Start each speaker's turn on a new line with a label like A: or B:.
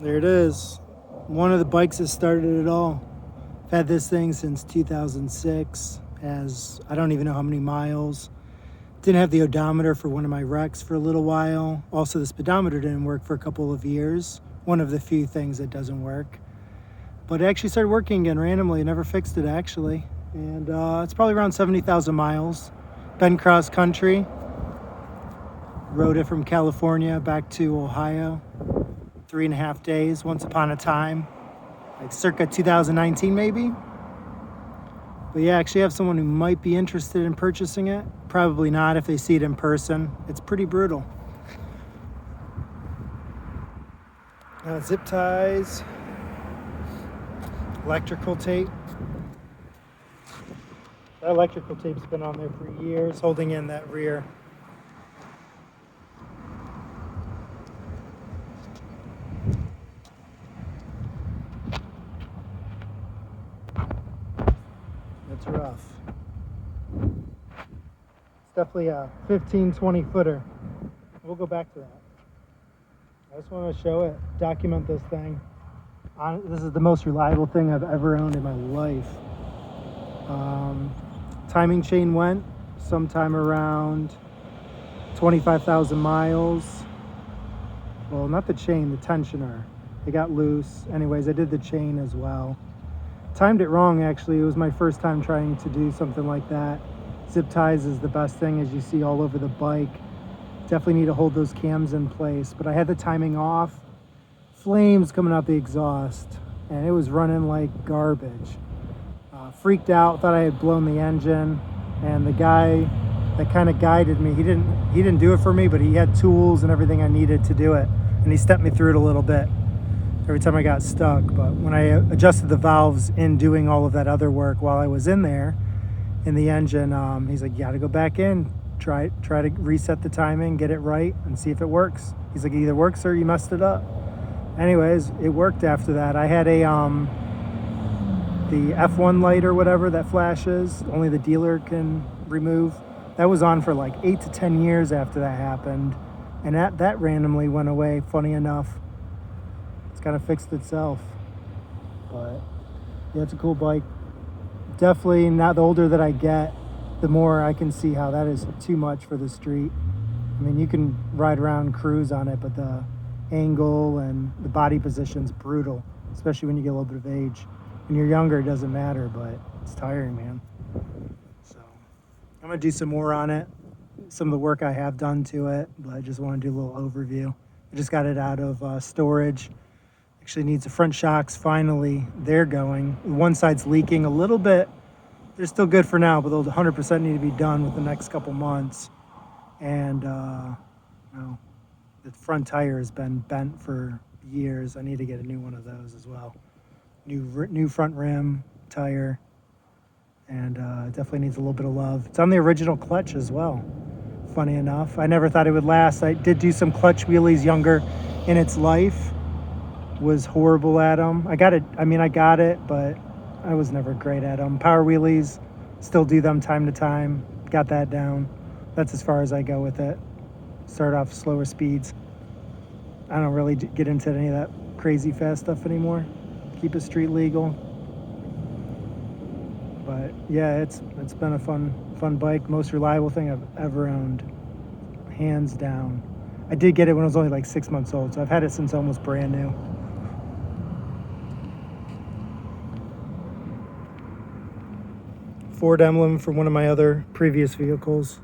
A: There it is. One of the bikes that started it all. I've had this thing since 2006. Has I don't even know how many miles. Didn't have the odometer for one of my wrecks for a little while. Also, the speedometer didn't work for a couple of years. One of the few things that doesn't work. But it actually started working again randomly. Never fixed it actually. And it's probably around 70,000 miles. Been cross country. Rode it from California back to Ohio. 3.5 days once upon a time. Like circa 2019 maybe. But yeah, actually have someone who might be interested in purchasing it. Probably not if they see it in person. It's pretty brutal. Zip ties, electrical tape. That electrical tape's been on there for years, holding in that rear. That's rough. It's definitely a 15, 20 footer. We'll go back to that. I just want to show it, document this thing. This is the most reliable thing I've ever owned in my life. Timing chain went sometime around 25,000 miles. Well, not the chain, the tensioner. It got loose. Anyways, I did the chain as well. Timed it wrong, actually. It was my first time trying to do something like that. Zip ties is the best thing, as you see all over the bike. Definitely need to hold those cams in place, but I had the timing off. Flames coming out the exhaust, and it was running like garbage. Freaked out, thought I had blown the engine, and the guy that kind of guided me, he didn't do it for me, but he had tools and everything I needed to do it, and he stepped me through it a little bit every time I got stuck. But when I adjusted the valves in doing all of that other work while I was in there in the engine, he's like, you gotta go back in, try to reset the timing, get it right, and see if it works. He's like, it either works or you messed it up. Anyways, it worked after that. I had the F1 light or whatever that flashes, only the dealer can remove. That was on for like 8 to 10 years after that happened. And that randomly went away, funny enough. It's kind of fixed itself. But yeah, it's a cool bike. Definitely, now the older that I get, the more I can see how that is too much for the street. I mean, you can ride around, cruise on it, but the angle and the body position's brutal, especially when you get a little bit of age. When you're younger, it doesn't matter, but it's tiring, man. So I'm gonna do some more on it. Some of the work I have done to it, but I just want to do a little overview. I just got it out of storage. Actually needs the front shocks. Finally, they're going. One side's leaking a little bit. They're still good for now, but they'll 100% need to be done with the next couple months. And the front tire has been bent for years. I need to get a new one of those as well. New front rim, tire, and definitely needs a little bit of love. It's on the original clutch as well, funny enough. I never thought it would last. I did do some clutch wheelies younger in its life. Was horrible at them. I got it, but I was never great at them. Power wheelies, still do them time to time. Got that down. That's as far as I go with it. Start off slower speeds. I don't really get into any of that crazy fast stuff anymore. Keep it street legal. But yeah, it's been a fun bike. Most reliable thing I've ever owned, hands down. I did get it when I was only like 6 months old, so I've had it since almost brand new. Ford emblem from one of my other previous vehicles.